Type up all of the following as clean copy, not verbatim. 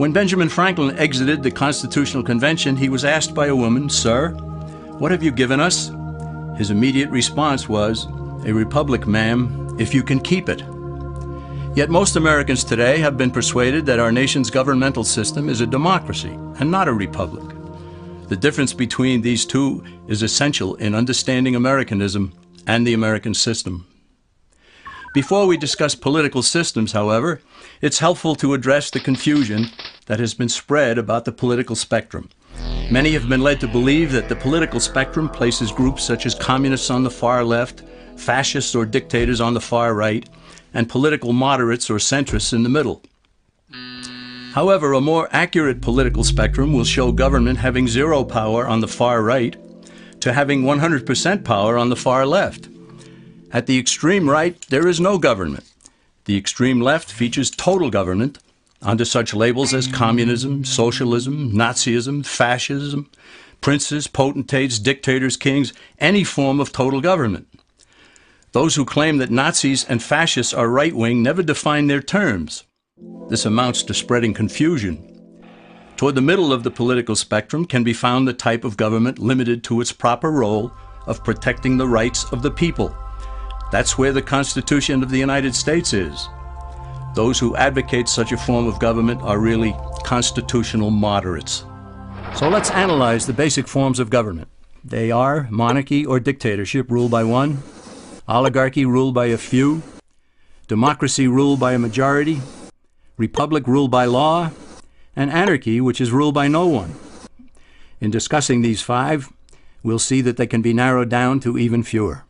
When Benjamin Franklin exited the Constitutional Convention, he was asked by a woman, "Sir, what have you given us?" His immediate response was, "A republic, ma'am, if you can keep it." Yet most Americans today have been persuaded that our nation's governmental system is a democracy and not a republic. The difference between these two is essential in understanding Americanism and the American system. Before we discuss political systems, however, it's helpful to address the confusion that has been spread about the political spectrum. Many have been led to believe that the political spectrum places groups such as communists on the far left, fascists or dictators on the far right, and political moderates or centrists in the middle. However, a more accurate political spectrum will show government having zero power on the far right to having 100% power on the far left. At the extreme right, there is no government. The extreme left features total government under such labels as communism, socialism, Nazism, fascism, princes, potentates, dictators, kings, any form of total government. Those who claim that Nazis and fascists are right-wing never define their terms. This amounts to spreading confusion. Toward the middle of the political spectrum can be found the type of government limited to its proper role of protecting the rights of the people. That's where the Constitution of the United States is. Those who advocate such a form of government are really constitutional moderates. So let's analyze the basic forms of government. They are monarchy or dictatorship ruled by one, oligarchy ruled by a few, democracy ruled by a majority, republic ruled by law, and anarchy, which is ruled by no one. In discussing these five, we'll see that they can be narrowed down to even fewer.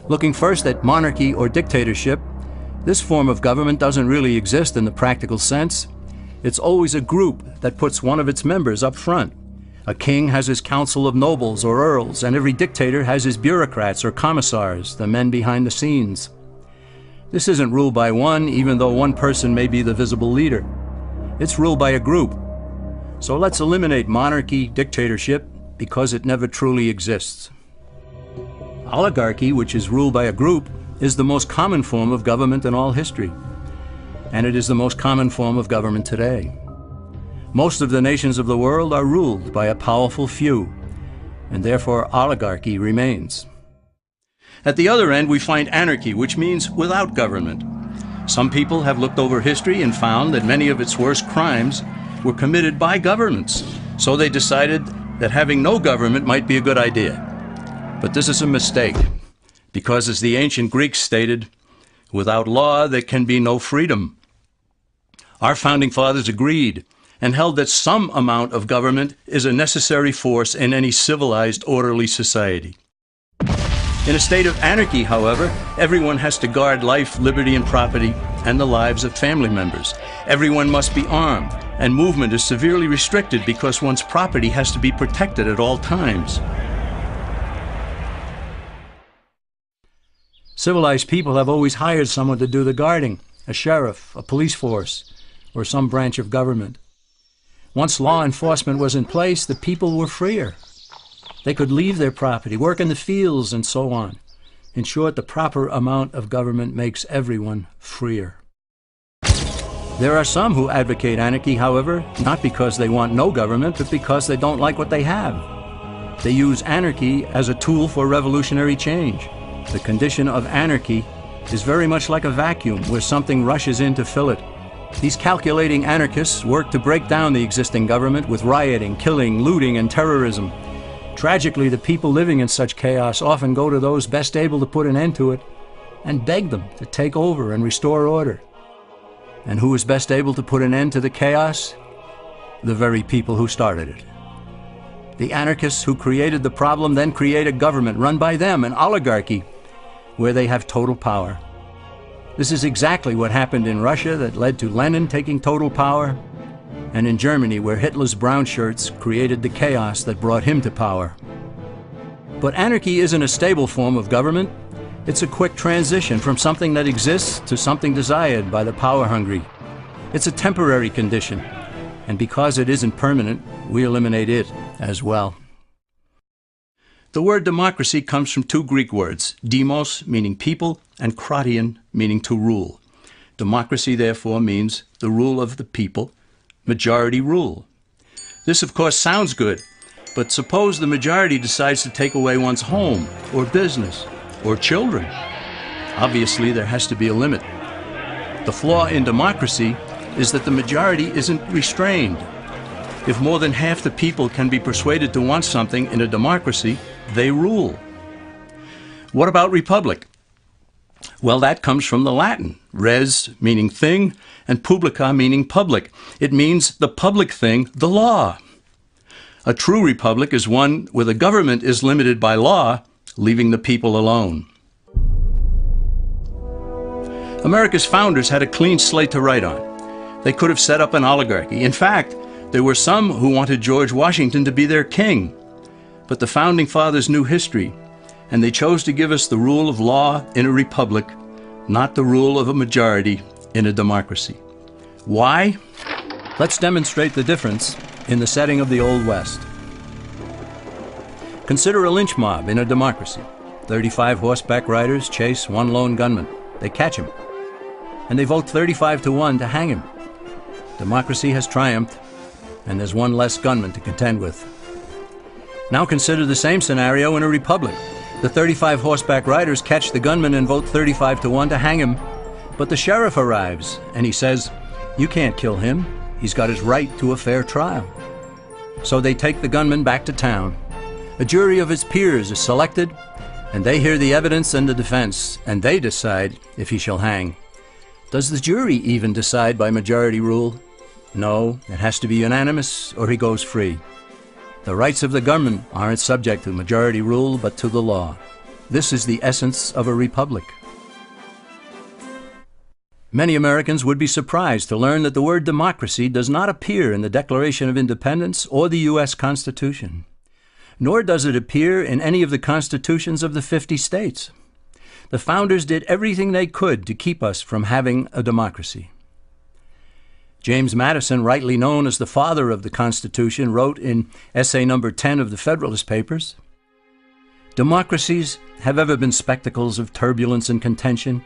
Looking first at monarchy or dictatorship, this form of government doesn't really exist in the practical sense. It's always a group that puts one of its members up front. A king has his council of nobles or earls, and every dictator has his bureaucrats or commissars, the men behind the scenes. This isn't ruled by one, even though one person may be the visible leader. It's ruled by a group. So let's eliminate monarchy, dictatorship, because it never truly exists. Oligarchy, which is ruled by a group, is the most common form of government in all history. And it is the most common form of government today. Most of the nations of the world are ruled by a powerful few, and therefore oligarchy remains. At the other end, we find anarchy, which means without government. Some people have looked over history and found that many of its worst crimes were committed by governments, so they decided that having no government might be a good idea. But this is a mistake, because as the ancient Greeks stated, without law there can be no freedom. Our founding fathers agreed and held that some amount of government is a necessary force in any civilized, orderly society. In a state of anarchy, however, everyone has to guard life, liberty, and property, and the lives of family members. Everyone must be armed, and movement is severely restricted because one's property has to be protected at all times. Civilized people have always hired someone to do the guarding, a sheriff, a police force, or some branch of government. Once law enforcement was in place, the people were freer. They could leave their property, work in the fields, and so on. In short, the proper amount of government makes everyone freer. There are some who advocate anarchy, however, not because they want no government, but because they don't like what they have. They use anarchy as a tool for revolutionary change. The condition of anarchy is very much like a vacuum where something rushes in to fill it. These calculating anarchists work to break down the existing government with rioting, killing, looting, and terrorism. Tragically, the people living in such chaos often go to those best able to put an end to it and beg them to take over and restore order. And who is best able to put an end to the chaos? The very people who started it. The anarchists who created the problem then create a government run by them, an oligarchy, where they have total power. This is exactly what happened in Russia that led to Lenin taking total power, and in Germany where Hitler's brown shirts created the chaos that brought him to power. But anarchy isn't a stable form of government. It's a quick transition from something that exists to something desired by the power-hungry. It's a temporary condition, and because it isn't permanent, we eliminate it as well. The word democracy comes from two Greek words, demos, meaning people, and kratein, meaning to rule. Democracy, therefore, means the rule of the people, majority rule. This, of course, sounds good, but suppose the majority decides to take away one's home, or business, or children. Obviously, there has to be a limit. The flaw in democracy is that the majority isn't restrained. If more than half the people can be persuaded to want something in a democracy, they rule. What about republic? Well, that comes from the Latin, res meaning thing, and publica meaning public. It means the public thing, the law. A true republic is one where the government is limited by law, leaving the people alone. America's founders had a clean slate to write on. They could have set up an oligarchy. In fact, there were some who wanted George Washington to be their king. But the Founding Fathers knew history, and they chose to give us the rule of law in a republic, not the rule of a majority in a democracy. Why? Let's demonstrate the difference in the setting of the Old West. Consider a lynch mob in a democracy. 35 horseback riders chase one lone gunman. They catch him, and they vote 35-1 to hang him. Democracy has triumphed, and there's one less gunman to contend with. Now consider the same scenario in a republic. The 35 horseback riders catch the gunman and vote 35-1 to hang him. But the sheriff arrives, and he says, "You can't kill him. He's got his right to a fair trial." So they take the gunman back to town. A jury of his peers is selected, and they hear the evidence and the defense, and they decide if he shall hang. Does the jury even decide by majority rule? No, it has to be unanimous, or he goes free. The rights of the government aren't subject to majority rule, but to the law. This is the essence of a republic. Many Americans would be surprised to learn that the word democracy does not appear in the Declaration of Independence or the U.S. Constitution, nor does it appear in any of the constitutions of the 50 states. The founders did everything they could to keep us from having a democracy. James Madison, rightly known as the father of the Constitution, wrote in essay number 10 of the Federalist Papers, "Democracies have ever been spectacles of turbulence and contention,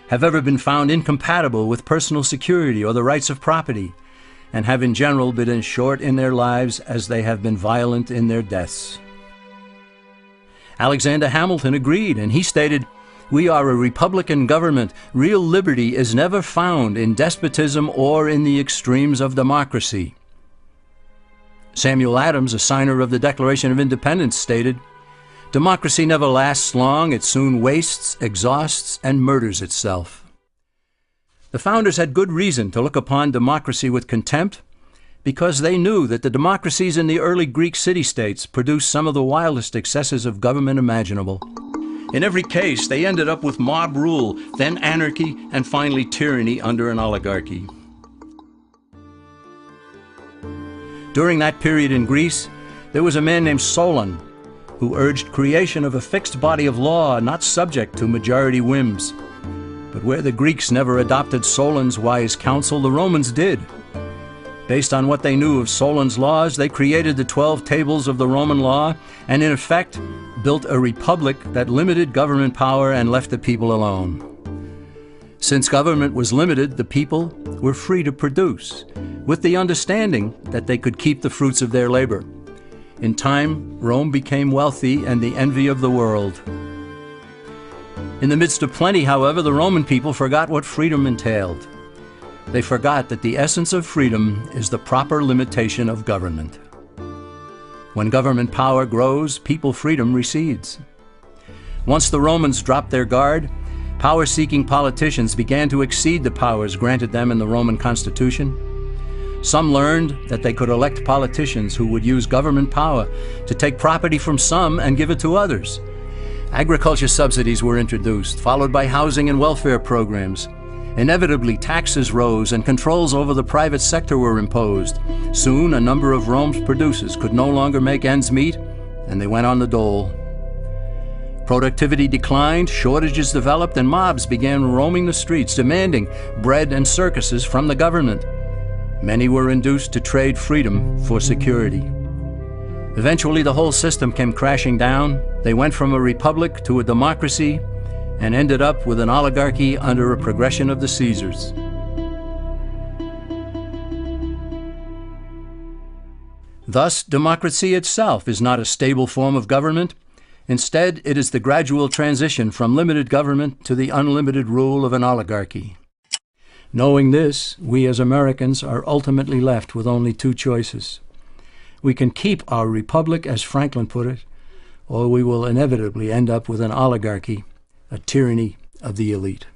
have ever been found incompatible with personal security or the rights of property, and have in general been as short in their lives as they have been violent in their deaths." Alexander Hamilton agreed, and he stated, "We are a republican government. Real liberty is never found in despotism or in the extremes of democracy." Samuel Adams, a signer of the Declaration of Independence, stated, "Democracy never lasts long. It soon wastes, exhausts, and murders itself." The founders had good reason to look upon democracy with contempt, because they knew that the democracies in the early Greek city-states produced some of the wildest excesses of government imaginable. In every case, they ended up with mob rule, then anarchy, and finally tyranny under an oligarchy. During that period in Greece, there was a man named Solon who urged creation of a fixed body of law not subject to majority whims. But where the Greeks never adopted Solon's wise counsel, the Romans did. Based on what they knew of Solon's laws, they created the 12 tables of the Roman law and, in effect, built a republic that limited government power and left the people alone. Since government was limited, the people were free to produce, with the understanding that they could keep the fruits of their labor. In time, Rome became wealthy and the envy of the world. In the midst of plenty, however, the Roman people forgot what freedom entailed. They forgot that the essence of freedom is the proper limitation of government. When government power grows, people freedom recedes. Once the Romans dropped their guard, power-seeking politicians began to exceed the powers granted them in the Roman Constitution. Some learned that they could elect politicians who would use government power to take property from some and give it to others. Agriculture subsidies were introduced, followed by housing and welfare programs. Inevitably, taxes rose and controls over the private sector were imposed. Soon, a number of Rome's producers could no longer make ends meet, and they went on the dole. Productivity declined, shortages developed, and mobs began roaming the streets, demanding bread and circuses from the government. Many were induced to trade freedom for security. Eventually, the whole system came crashing down. They went from a republic to a democracy, and ended up with an oligarchy under a progression of the Caesars. Thus, democracy itself is not a stable form of government. Instead, it is the gradual transition from limited government to the unlimited rule of an oligarchy. Knowing this, we as Americans are ultimately left with only two choices. We can keep our republic, as Franklin put it, or we will inevitably end up with an oligarchy, a tyranny of the elite.